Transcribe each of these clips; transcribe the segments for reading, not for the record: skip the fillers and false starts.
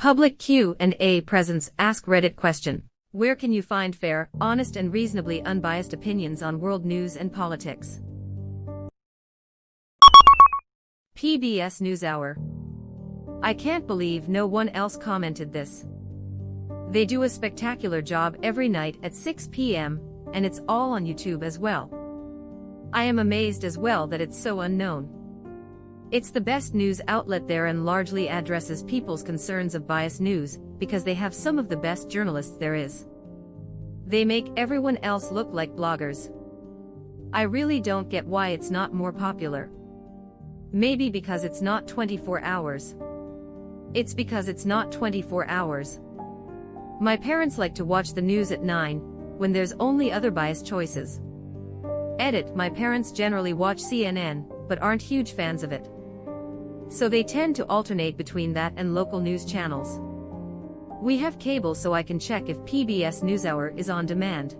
Public Q&A presents Ask Reddit question. Where can you find fair, honest and reasonably unbiased opinions on world news and politics? PBS NewsHour. I can't believe no one else commented this. They do a spectacular job every night at 6 p.m., and it's all on YouTube as well. I am amazed as well that it's so unknown. It's the best news outlet there and largely addresses people's concerns of biased news, because they have some of the best journalists there is. They make everyone else look like bloggers. I really don't get why it's not more popular. Maybe because it's not 24 hours. It's because it's not 24 hours. My parents like to watch the news at 9, when there's only other biased choices. My parents generally watch CNN, but aren't huge fans of it. So they tend to alternate between that and local news channels. We have cable so I can check if PBS NewsHour is on demand.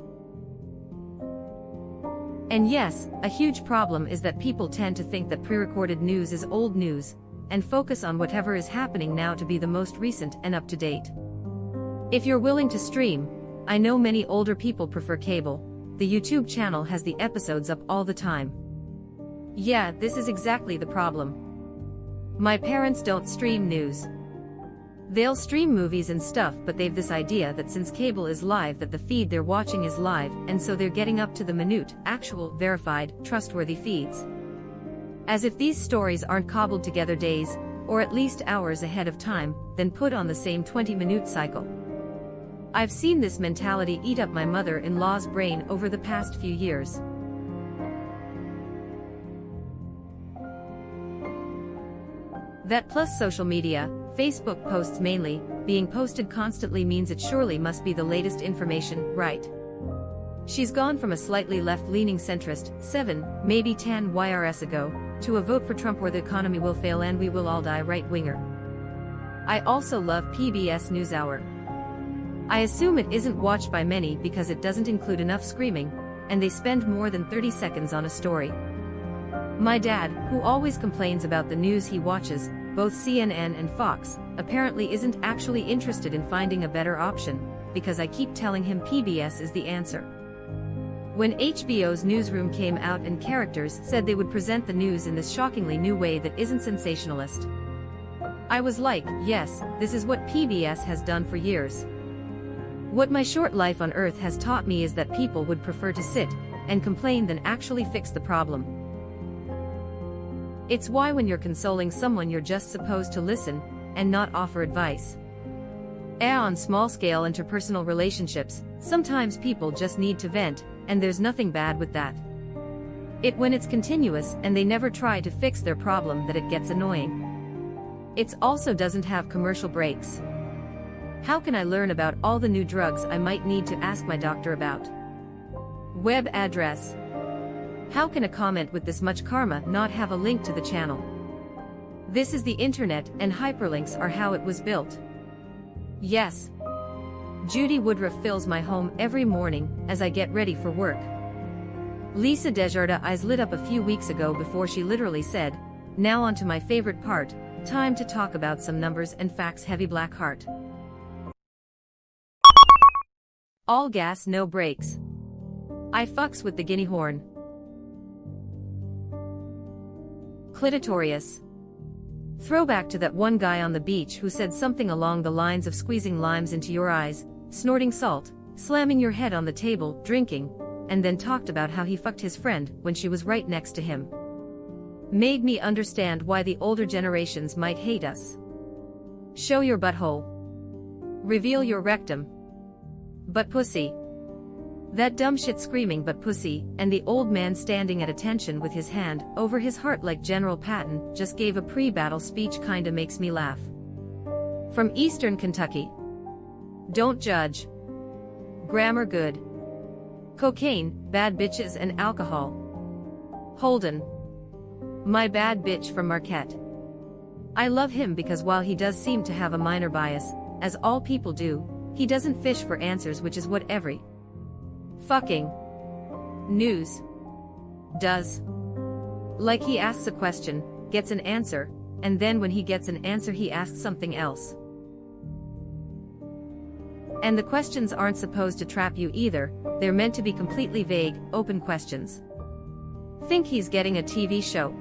And yes, a huge problem is that people tend to think that pre-recorded news is old news, and focus on whatever is happening now to be the most recent and up-to-date. If you're willing to stream, I know many older people prefer cable. The YouTube channel has the episodes up all the time. Yeah, this is exactly the problem. My parents don't stream news. They'll stream movies and stuff, but they've this idea that since cable is live that the feed they're watching is live, and so they're getting up to the minute, actual, verified, trustworthy feeds. As if these stories aren't cobbled together days, or at least hours ahead of time, then put on the same 20-minute cycle. I've seen this mentality eat up my mother-in-law's brain over the past few years. That plus social media, Facebook posts mainly, being posted constantly means it surely must be the latest information, right? She's gone from a slightly left-leaning centrist, 7, maybe 10 YRS ago, to a vote for Trump where the economy will fail and we will all die right-winger. I also love PBS NewsHour. I assume it isn't watched by many because it doesn't include enough screaming, and they spend more than 30 seconds on a story. My dad, who always complains about the news he watches, both CNN and Fox, apparently isn't actually interested in finding a better option, because I keep telling him PBS is the answer. When HBO's Newsroom came out and characters said they would present the news in this shockingly new way that isn't sensationalist, I was like, yes, this is what PBS has done for years. What my short life on Earth has taught me is that people would prefer to sit and complain than actually fix the problem. It's why when you're consoling someone you're just supposed to listen, and not offer advice. On small-scale interpersonal relationships, sometimes people just need to vent, and there's nothing bad with that. When it's continuous and they never try to fix their problem that it gets annoying. It also doesn't have commercial breaks. How can I learn about all the new drugs I might need to ask my doctor about? Web address. How can a comment with this much karma not have a link to the channel? This is the internet, and hyperlinks are how it was built. Yes. Judy Woodruff fills my home every morning as I get ready for work. Lisa Desjardins' eyes lit up a few weeks ago before she literally said, "Now on to my favorite part, time to talk about some numbers and facts." Heavy black heart. All gas no brakes. I fucks with the guinea horn. Clitorius. Throwback to that one guy on the beach who said something along the lines of squeezing limes into your eyes, snorting salt, slamming your head on the table, drinking, and then talked about how he fucked his friend when she was right next to him. Made me understand why the older generations might hate us. Show your butthole. Reveal your rectum. But pussy. That dumb shit screaming "but pussy," and the old man standing at attention with his hand over his heart like General Patton just gave a pre-battle speech kinda makes me laugh. From Eastern Kentucky. Don't judge. Grammar good. Cocaine, bad bitches and alcohol. Holden. My bad bitch from Marquette. I love him because while he does seem to have a minor bias, as all people do, he doesn't fish for answers, which is what every fucking news does. Like he asks a question, gets an answer, and then when he gets an answer he asks something else. And the questions aren't supposed to trap you either, they're meant to be completely vague, open questions. Think he's getting a TV show?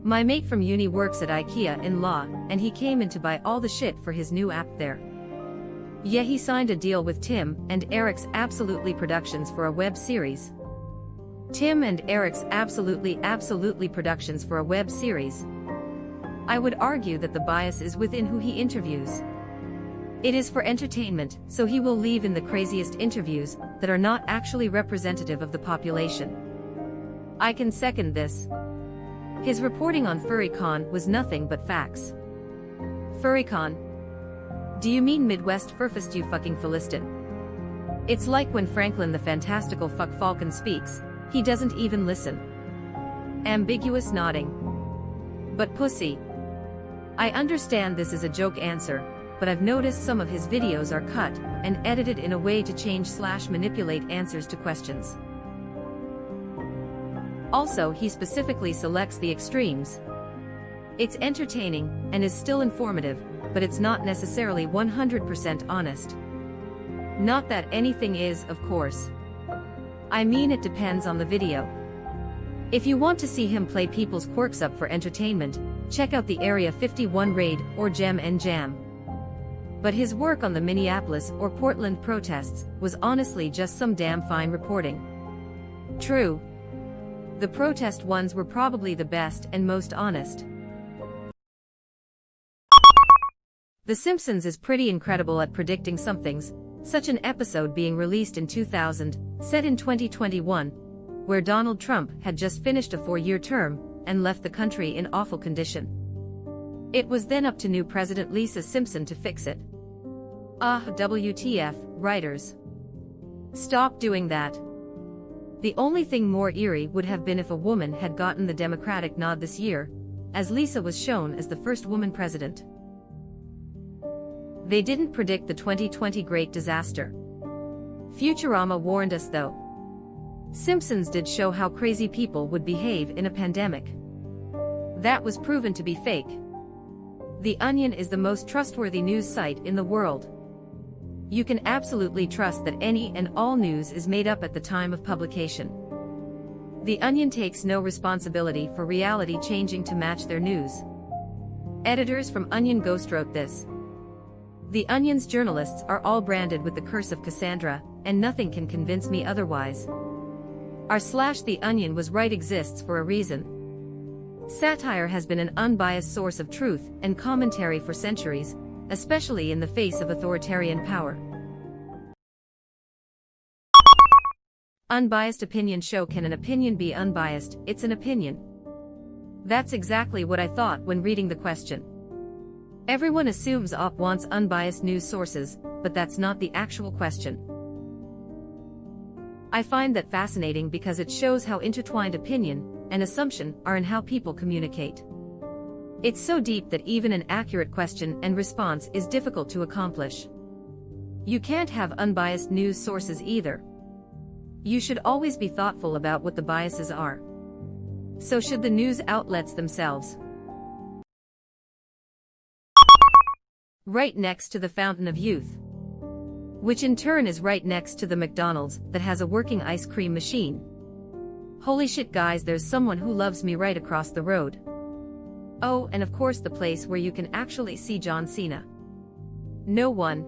My mate from uni works at IKEA in law, and he came in to buy all the shit for his new app there. Yeah, he signed a deal with Tim and Eric's Absolutely Productions for a web series. Tim and Eric's Absolutely Productions for a web series. I would argue that the bias is within who he interviews. It is for entertainment, so he will leave in the craziest interviews that are not actually representative of the population. I can second this. His reporting on FurryCon was nothing but facts. FurryCon? Do you mean Midwest Furfest, you fucking Philistine? It's like when Franklin the fantastical fuck Falcon speaks, he doesn't even listen. Ambiguous nodding. But pussy. I understand this is a joke answer, but I've noticed some of his videos are cut and edited in a way to change/manipulate answers to questions. Also, he specifically selects the extremes. It's entertaining and is still informative, but it's not necessarily 100% honest. Not that anything is, of course. I mean, it depends on the video. If you want to see him play people's quirks up for entertainment, check out the Area 51 raid or Gem and Jam. But his work on the Minneapolis or Portland protests was honestly just some damn fine reporting. True. The protest ones were probably the best and most honest. The Simpsons is pretty incredible at predicting somethings, such an episode being released in 2000, set in 2021, where Donald Trump had just finished a 4-year term and left the country in awful condition. It was then up to new President Lisa Simpson to fix it. WTF, writers. Stop doing that. The only thing more eerie would have been if a woman had gotten the Democratic nod this year, as Lisa was shown as the first woman president. They didn't predict the 2020 great disaster. Futurama warned us though. Simpsons did show how crazy people would behave in a pandemic. That was proven to be fake. The Onion is the most trustworthy news site in the world. You can absolutely trust that any and all news is made up at the time of publication. The Onion takes no responsibility for reality changing to match their news. Editors from Onion ghostwrote this. The Onion's journalists are all branded with the curse of Cassandra, and nothing can convince me otherwise. The Onion was right exists for a reason. Satire has been an unbiased source of truth and commentary for centuries, especially in the face of authoritarian power. Unbiased opinion show. Can an opinion be unbiased? It's an opinion. That's exactly what I thought when reading the question. Everyone assumes OP wants unbiased news sources, but that's not the actual question. I find that fascinating because it shows how intertwined opinion and assumption are in how people communicate. It's so deep that even an accurate question and response is difficult to accomplish. You can't have unbiased news sources either. You should always be thoughtful about what the biases are. So should the news outlets themselves. Right next to the Fountain of Youth, which in turn is right next to the McDonald's that has a working ice cream machine. Holy shit guys, there's someone who loves me right across the road. Oh, and of course the place where you can actually see John Cena. No one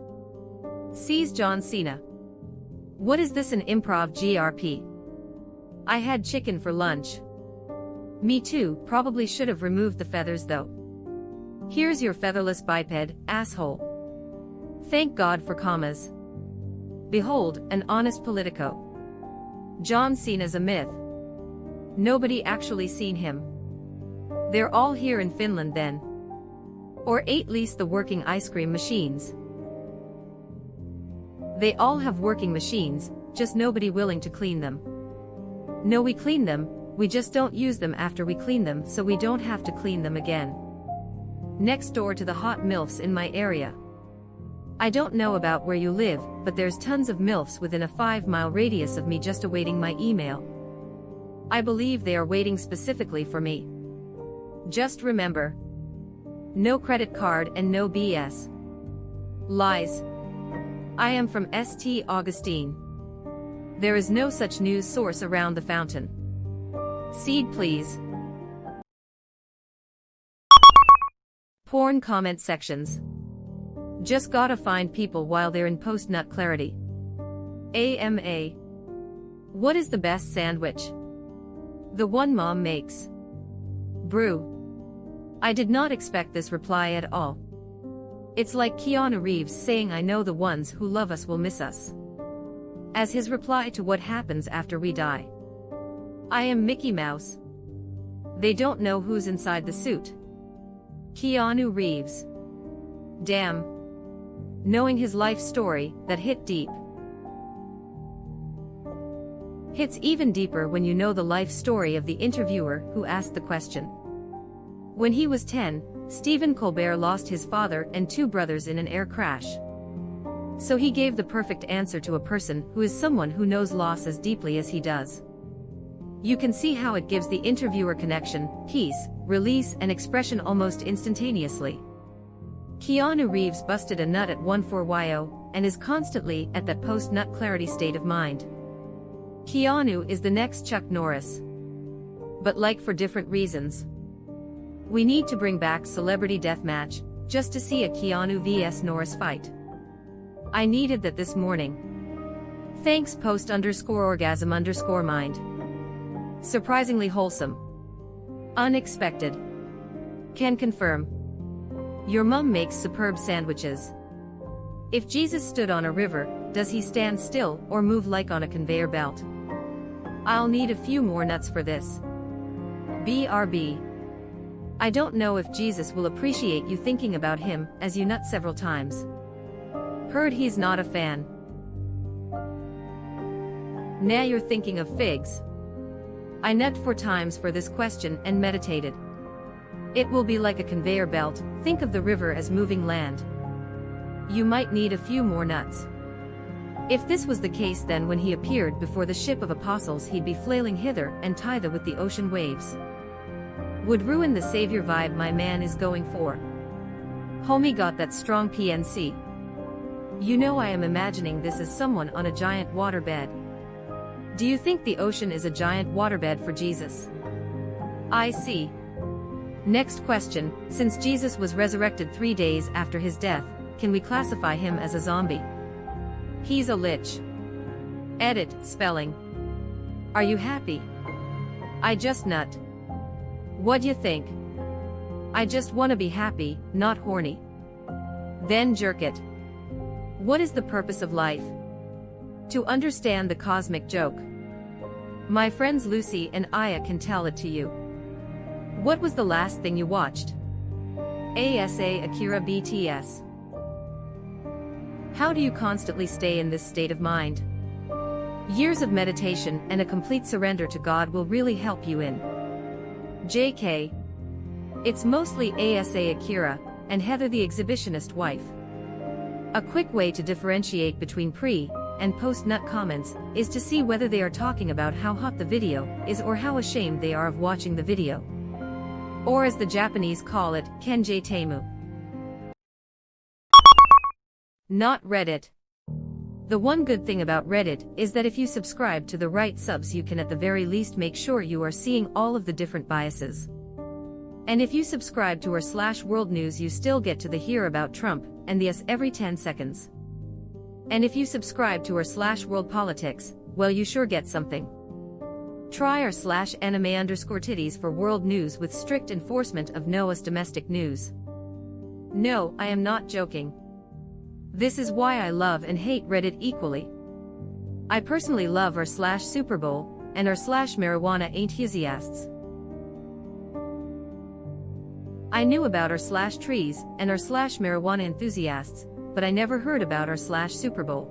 sees John Cena. What is this, an improv GRP? I had chicken for lunch. Me too, probably should have removed the feathers though. Here's your featherless biped, asshole. Thank God for commas. Behold, an honest Politico. John Cena's a myth. Nobody actually seen him. They're all here in Finland then. Or at least the working ice cream machines. They all have working machines, just nobody willing to clean them. No, we clean them, we just don't use them after we clean them so we don't have to clean them again. Next door to the hot MILFs in my area. I don't know about where you live, but there's tons of MILFs within a 5-mile radius of me just awaiting my email. I believe they are waiting specifically for me. Just remember. No credit card and no BS. Lies. I am from St. Augustine. There is no such news source around the fountain. Seed please. Porn comment sections. Just gotta find people while they're in post-nut clarity. AMA. What is the best sandwich? The one mom makes. Brew. I did not expect this reply at all. It's like Keanu Reeves saying I know the ones who love us will miss us. As his reply to what happens after we die. I am Mickey Mouse. They don't know who's inside the suit. Keanu Reeves. Damn. Knowing his life story, that hit deep. Hits even deeper when you know the life story of the interviewer who asked the question. When he was 10, Stephen Colbert lost his father and 2 brothers in an air crash. So he gave the perfect answer to a person who is someone who knows loss as deeply as he does. You can see how it gives the interviewer connection, peace, release and expression almost instantaneously. Keanu Reeves busted a nut at 14yo and is constantly at that post-nut clarity state of mind. Keanu is the next Chuck Norris. But like for different reasons. We need to bring back Celebrity Deathmatch, just to see a Keanu vs Norris fight. I needed that this morning. Thanks post_orgasm_mind. Surprisingly wholesome. Unexpected. Can confirm. Your mum makes superb sandwiches. If Jesus stood on a river, does he stand still or move like on a conveyor belt? I'll need a few more nuts for this. BRB. I don't know if Jesus will appreciate you thinking about him as you nut several times. Heard he's not a fan. Now you're thinking of figs. I nut 4 times for this question and meditated. It will be like a conveyor belt, think of the river as moving land. You might need a few more nuts. If this was the case, then when he appeared before the ship of apostles he'd be flailing hither and thither with the ocean waves. Would ruin the savior vibe my man is going for. Homie got that strong PNC. You know I am imagining this as someone on a giant waterbed. Do you think the ocean is a giant waterbed for Jesus? I see. Next question, since Jesus was resurrected 3 days after his death, can we classify him as a zombie? He's a lich. Edit, spelling. Are you happy? I just nut. What'd you think? I just wanna be happy, not horny. Then jerk it. What is the purpose of life? To understand the cosmic joke. My friends Lucy and Aya can tell it to you. What was the last thing you watched? ASA Akira BTS. How do you constantly stay in this state of mind? Years of meditation and a complete surrender to God will really help you in. JK. It's mostly ASA Akira and Heather the exhibitionist wife. A quick way to differentiate between pre- and post-nut comments is to see whether they are talking about how hot the video is or how ashamed they are of watching the video. Or as the Japanese call it, kenjei teimu. Not Reddit. The one good thing about Reddit is that if you subscribe to the right subs you can at the very least make sure you are seeing all of the different biases. And if you subscribe to r/world news you still get to hear about Trump and the us every 10 seconds. And if you subscribe to r/world politics, well you sure get something. Try r/anime_titties for world news with strict enforcement of NOAA's domestic news. No, I am not joking. This is why I love and hate Reddit equally. I personally love r/Super Bowl and r/marijuana enthusiasts. I knew about r/trees and r/marijuana enthusiasts, but I never heard about r/Super Bowl.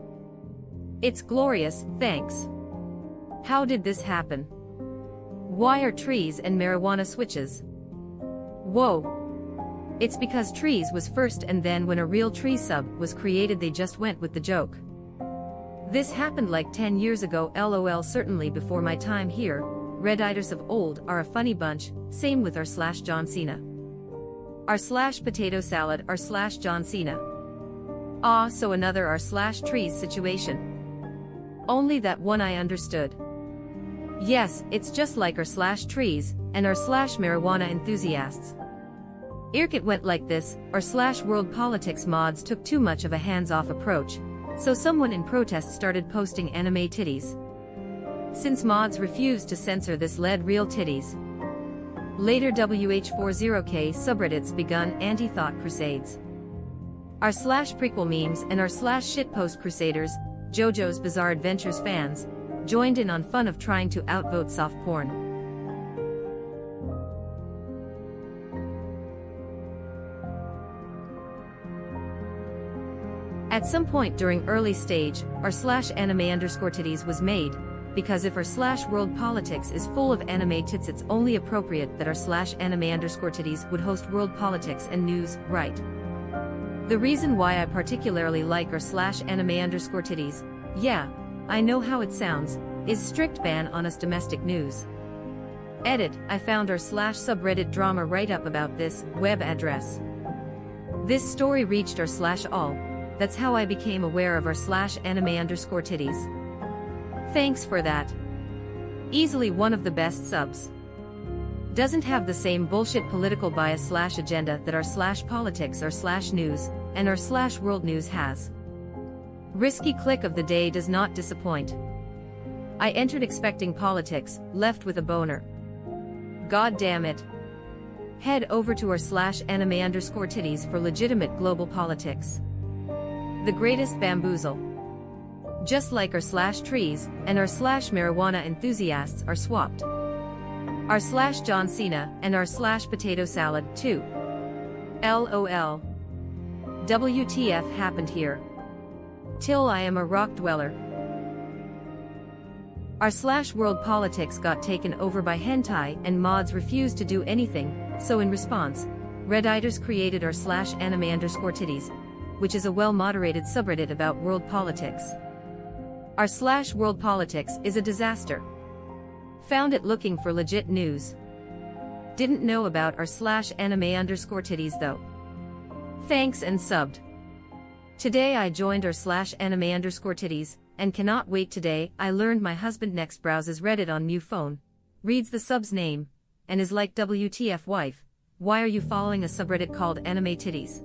It's glorious, thanks. How did this happen? Why are trees and marijuana switches? Whoa. It's because trees was first and then when a real tree sub was created they just went with the joke. This happened like 10 years ago lol certainly before my time here, Redditers of old are a funny bunch, same with r/John Cena. r/potato salad r/John Cena. Ah, so another r/trees situation. Only that one I understood. Yes, it's just like r/trees, and r/marijuana enthusiasts. It went like this, r/world politics mods took too much of a hands-off approach, so someone in protest started posting anime titties. Since mods refused to censor this led real titties. Later WH40K subreddits begun anti-thought crusades. r/prequel memes and r/shitpost crusaders, JoJo's Bizarre Adventures fans, joined in on fun of trying to outvote soft porn. At some point during early stage, r/anime_titties was made, because if r/world politics is full of anime tits, it's only appropriate that r/anime_titties would host world politics and news, right? The reason why I particularly like r/anime_titties, yeah, I know how it sounds, is strict ban on us domestic news. Edit, I found r/subreddit drama write-up about this web address. This story reached r/all, that's how I became aware of r/anime_titties. Thanks for that. Easily one of the best subs. Doesn't have the same bullshit political bias/agenda that r/politics r/news, and r/world news has. Risky click of the day does not disappoint. I entered expecting politics, left with a boner. God damn it. Head over to r/anime_titties for legitimate global politics. The greatest bamboozle. Just like r/trees, and r/marijuana enthusiasts are swapped. r/John Cena, and r/potato salad, too. LOL. WTF happened here? Till I am a rock dweller. r/world politics got taken over by hentai and mods refused to do anything, so in response, Redditors created r/anime_titties, which is a well-moderated subreddit about world politics. r/world politics is a disaster. Found it looking for legit news. Didn't know about r/anime_titties though. Thanks and subbed. Today I joined r/anime_titties, and cannot wait. Today I learned my husband next browses Reddit on new phone, reads the sub's name, and is like, WTF wife, why are you following a subreddit called anime titties?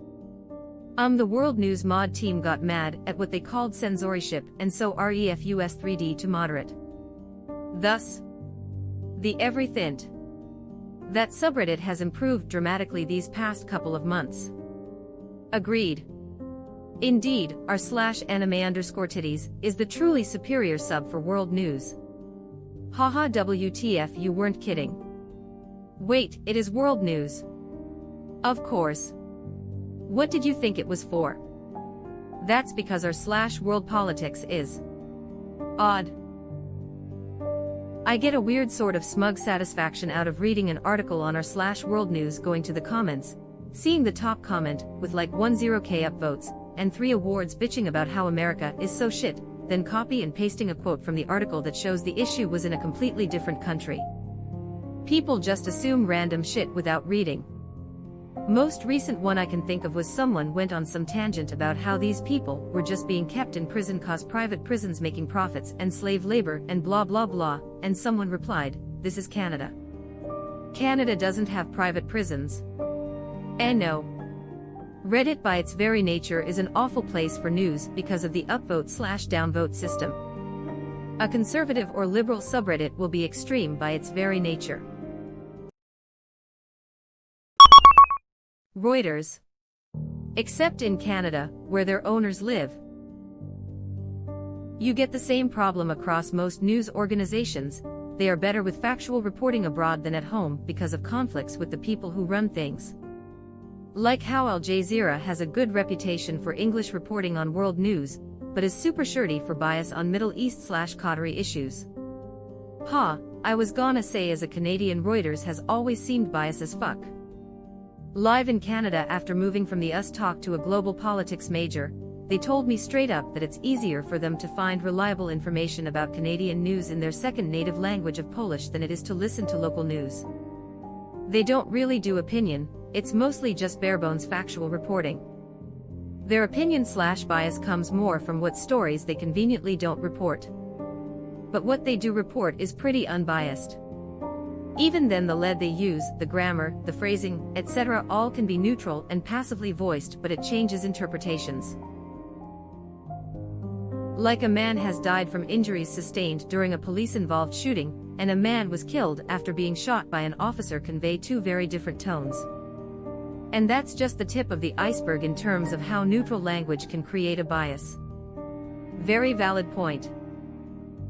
The world news mod team got mad at what they called censorship and so refus 3D to moderate. Thus, the everything. That subreddit has improved dramatically these past couple of months. Agreed. Indeed, r/anime_titties is the truly superior sub for world news. Haha WTF, you weren't kidding. Wait, it is world news. Of course. What did you think it was for? That's because r/world politics is odd. I get a weird sort of smug satisfaction out of reading an article on r/world news, going to the comments, seeing the top comment with like 10k upvotes and 3 awards bitching about how America is so shit, then copy and pasting a quote from the article that shows the issue was in a completely different country. People just assume random shit without reading. Most recent one I can think of was someone went on some tangent about how these people were just being kept in prison cause private prisons making profits and slave labor and blah blah blah, and someone replied, this is Canada. Canada doesn't have private prisons. And no. Reddit by its very nature is an awful place for news because of the upvote/downvote system. A conservative or liberal subreddit will be extreme by its very nature. Reuters. Except in Canada, where their owners live. You get the same problem across most news organizations. They are better with factual reporting abroad than at home because of conflicts with the people who run things. Like how Al Jazeera has a good reputation for English reporting on world news, but is super shirty for bias on Middle East/Qatari issues. I was gonna say as a Canadian, Reuters has always seemed biased as fuck. Live in Canada after moving from the US Talk to a global politics major, they told me straight up that it's easier for them to find reliable information about Canadian news in their second native language of Polish than it is to listen to local news. They don't really do opinion, it's mostly just barebones factual reporting. Their opinion/bias comes more from what stories they conveniently don't report. But what they do report is pretty unbiased. Even then, the lead they use, the grammar, the phrasing, etc. all can be neutral and passively voiced, but it changes interpretations. Like a man has died from injuries sustained during a police-involved shooting, and a man was killed after being shot by an officer convey two very different tones. And that's just the tip of the iceberg in terms of how neutral language can create a bias. Very valid point.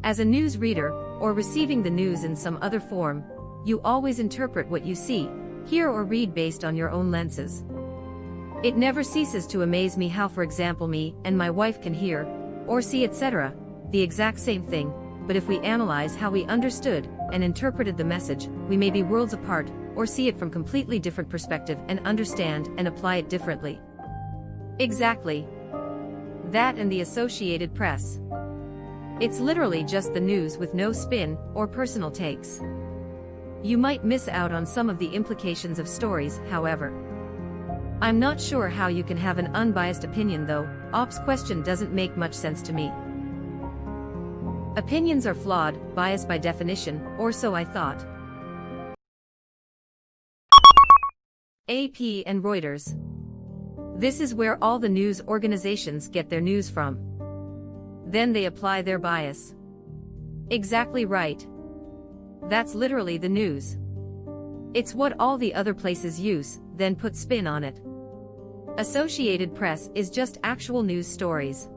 As a news reader, or receiving the news in some other form, you always interpret what you see, hear or read based on your own lenses. It never ceases to amaze me how, for example, me and my wife can hear, or see, etc., the exact same thing, but if we analyze how we understood and interpreted the message, we may be worlds apart, or see it from completely different perspective and understand and apply it differently. Exactly. That and the Associated Press. It's literally just the news with no spin or personal takes. You might miss out on some of the implications of stories, however. I'm not sure how you can have an unbiased opinion though. Op's question doesn't make much sense to me. Opinions are flawed, biased by definition, or so I thought. AP and Reuters. This is where all the news organizations get their news from. Then they apply their bias. Exactly right. That's literally the news. It's what all the other places use, then put spin on it. Associated Press is just actual news stories.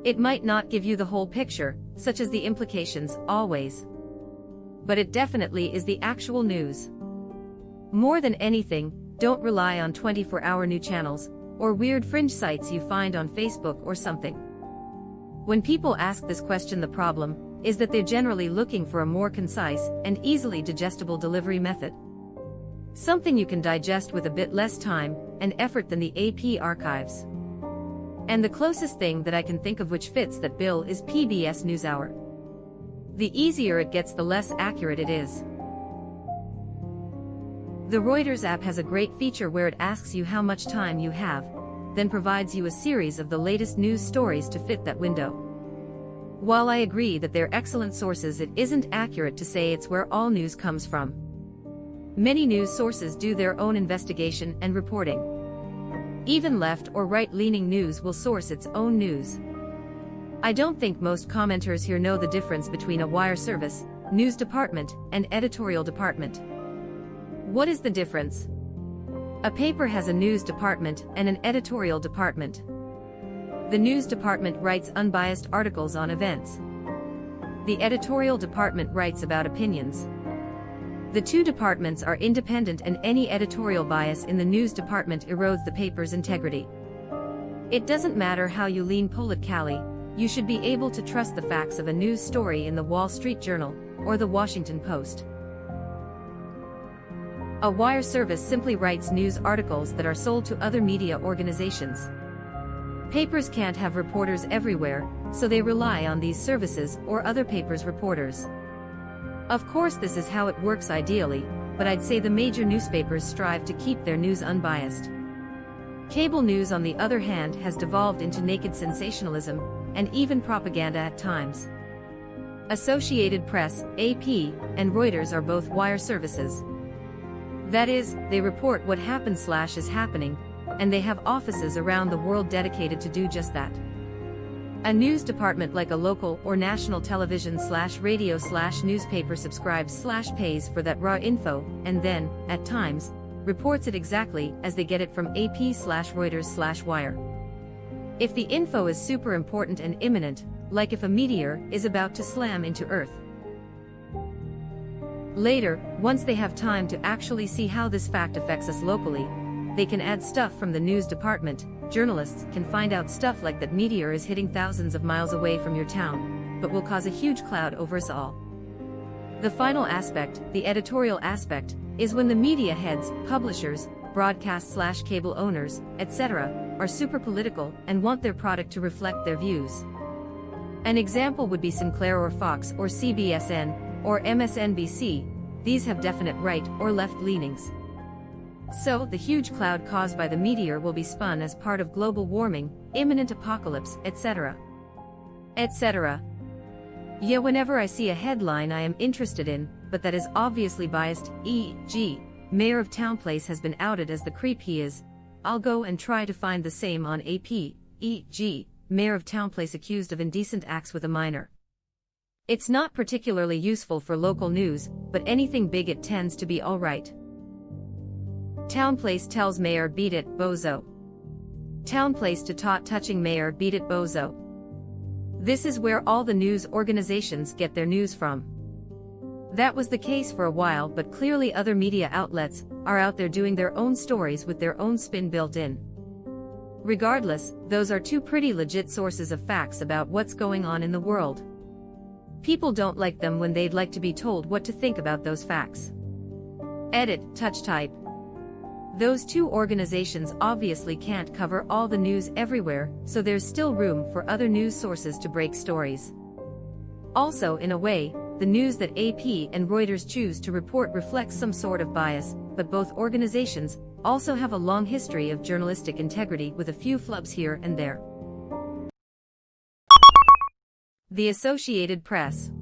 It might not give you the whole picture, such as the implications, always. But it definitely is the actual news. More than anything, don't rely on 24-hour news channels, or weird fringe sites you find on Facebook or something. When people ask this question, the problem is that they're generally looking for a more concise and easily digestible delivery method. Something you can digest with a bit less time and effort than the AP archives. And the closest thing that I can think of which fits that bill is PBS NewsHour. The easier it gets, the less accurate it is. The Reuters app has a great feature where it asks you how much time you have, then provides you a series of the latest news stories to fit that window. While I agree that they're excellent sources, it isn't accurate to say it's where all news comes from. Many news sources do their own investigation and reporting. Even left or right-leaning news will source its own news. I don't think most commenters here know the difference between a wire service, news department, and editorial department. What is the difference? A paper has a news department and an editorial department. The news department writes unbiased articles on events. The editorial department writes about opinions. The two departments are independent, and any editorial bias in the news department erodes the paper's integrity. It doesn't matter how you lean politically, you should be able to trust the facts of a news story in the Wall Street Journal or the Washington Post. A wire service simply writes news articles that are sold to other media organizations. Papers can't have reporters everywhere, so they rely on these services or other papers' reporters. Of course, this is how it works ideally, but I'd say the major newspapers strive to keep their news unbiased. Cable news, on the other hand, has devolved into naked sensationalism and even propaganda at times. Associated Press, AP, and Reuters are both wire services. That is, they report what happens/is happening, and they have offices around the world dedicated to do just that. A news department like a local or national television/radio/newspaper subscribes/pays for that raw info, and then, at times, reports it exactly as they get it from AP/Reuters/Wire. If the info is super important and imminent, like if a meteor is about to slam into Earth. Later, once they have time to actually see how this fact affects us locally, they can add stuff from the news department. Journalists can find out stuff like that meteor is hitting thousands of miles away from your town, but will cause a huge cloud over us all. The final aspect, the editorial aspect, is when the media heads, publishers, broadcast/cable owners, etc., are super political and want their product to reflect their views. An example would be Sinclair or Fox or CBSN or MSNBC. These have definite right or left leanings. So, the huge cloud caused by the meteor will be spun as part of global warming, imminent apocalypse, etc. etc. Yeah, whenever I see a headline I am interested in, but that is obviously biased, e.g., Mayor of Town Place has been outed as the creep he is, I'll go and try to find the same on AP, e.g., Mayor of Town Place accused of indecent acts with a minor. It's not particularly useful for local news, but anything big it tends to be alright. Town Place tells Mayor beat it, bozo. Town Place to touching Mayor beat it, bozo. This is where all the news organizations get their news from. That was the case for a while, but clearly other media outlets are out there doing their own stories with their own spin built in. Regardless, those are two pretty legit sources of facts about what's going on in the world. People don't like them when they'd like to be told what to think about those facts. Edit, touch type. Those two organizations obviously can't cover all the news everywhere, so there's still room for other news sources to break stories. Also, in a way, the news that AP and Reuters choose to report reflects some sort of bias, but both organizations also have a long history of journalistic integrity with a few flubs here and there. The Associated Press.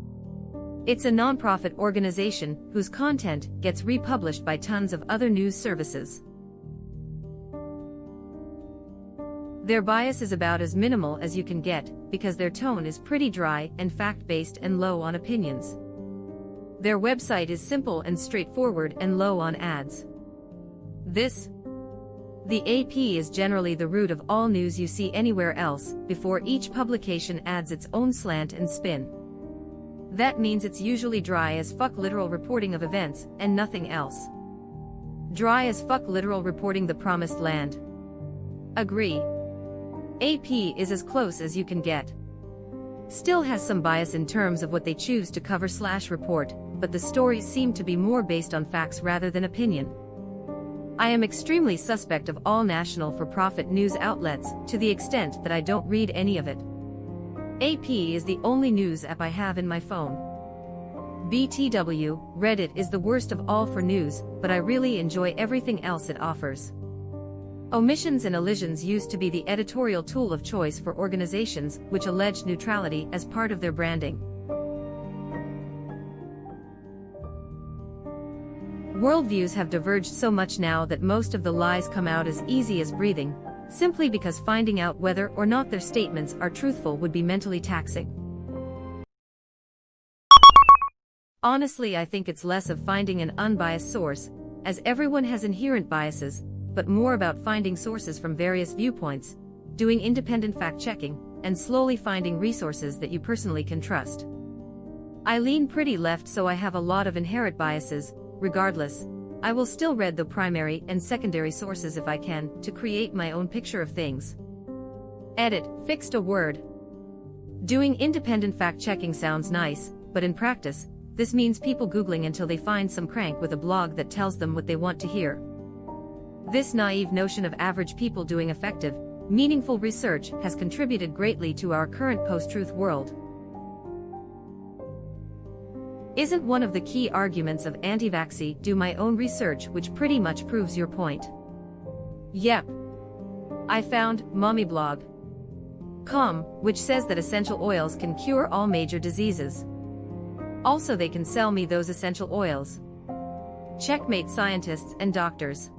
It's a nonprofit organization whose content gets republished by tons of other news services. Their bias is about as minimal as you can get, because their tone is pretty dry and fact-based and low on opinions. Their website is simple and straightforward and low on ads. The AP is generally the root of all news you see anywhere else, before each publication adds its own slant and spin. That means it's usually dry as fuck literal reporting of events, and nothing else. Dry as fuck literal reporting the promised land. Agree. AP is as close as you can get. Still has some bias in terms of what they choose to cover/report, but the stories seem to be more based on facts rather than opinion. I am extremely suspect of all national for-profit news outlets, to the extent that I don't read any of it. AP is the only news app I have in my phone. BTW, Reddit is the worst of all for news, but I really enjoy everything else it offers. Omissions and elisions used to be the editorial tool of choice for organizations which alleged neutrality as part of their branding. Worldviews have diverged so much now that most of the lies come out as easy as breathing, simply because finding out whether or not their statements are truthful would be mentally taxing. Honestly, I think it's less of finding an unbiased source, as everyone has inherent biases, but more about finding sources from various viewpoints, doing independent fact-checking, and slowly finding resources that you personally can trust. I lean pretty left, so I have a lot of inherent biases. Regardless, I will still read the primary and secondary sources if I can, to create my own picture of things. Edit, fixed a word. Doing independent fact-checking sounds nice, but in practice, this means people Googling until they find some crank with a blog that tells them what they want to hear. This naive notion of average people doing effective, meaningful research has contributed greatly to our current post-truth world. Isn't one of the key arguments of anti-vaxxy do my own research, which pretty much proves your point? Yep. I found mommyblog.com, which says that essential oils can cure all major diseases. Also, they can sell me those essential oils. Checkmate scientists and doctors.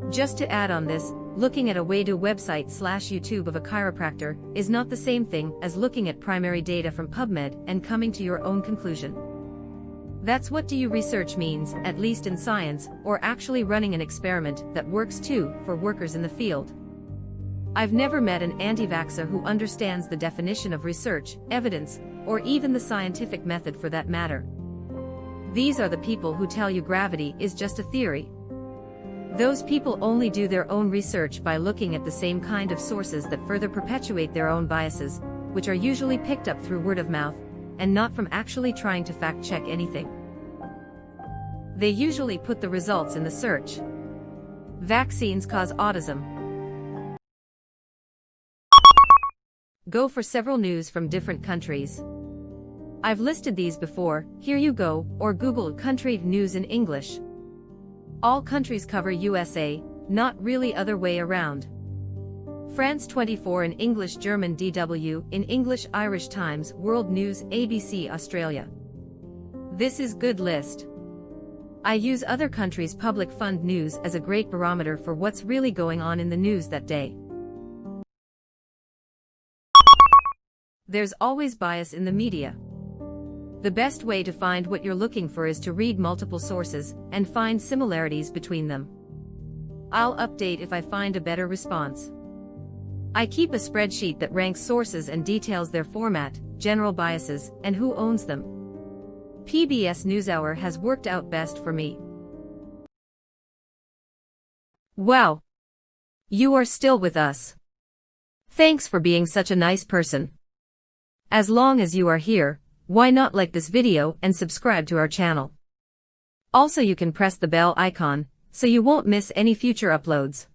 Just to add on this, looking at a Waydo website/YouTube of a chiropractor is not the same thing as looking at primary data from PubMed and coming to your own conclusion. That's what do you research means, at least in science, or actually running an experiment that works too, for workers in the field. I've never met an anti-vaxxer who understands the definition of research, evidence, or even the scientific method for that matter. These are the people who tell you gravity is just a theory. Those people only do their own research by looking at the same kind of sources that further perpetuate their own biases, which are usually picked up through word of mouth, and not from actually trying to fact-check anything. They usually put the results in the search. Vaccines cause autism. Go for several news from different countries. I've listed these before, here you go, or Google country news in English. All countries cover USA, not really other way around. France 24 in English, German DW in English, Irish Times, World News, ABC Australia. This is good list. I use other countries' public fund news as a great barometer for what's really going on in the news that day. There's always bias in the media. The best way to find what you're looking for is to read multiple sources and find similarities between them. I'll update if I find a better response. I keep a spreadsheet that ranks sources and details their format, general biases, and who owns them. PBS NewsHour has worked out best for me. Wow! You are still with us. Thanks for being such a nice person. As long as you are here, why not like this video and subscribe to our channel? Also, you can press the bell icon, so you won't miss any future uploads.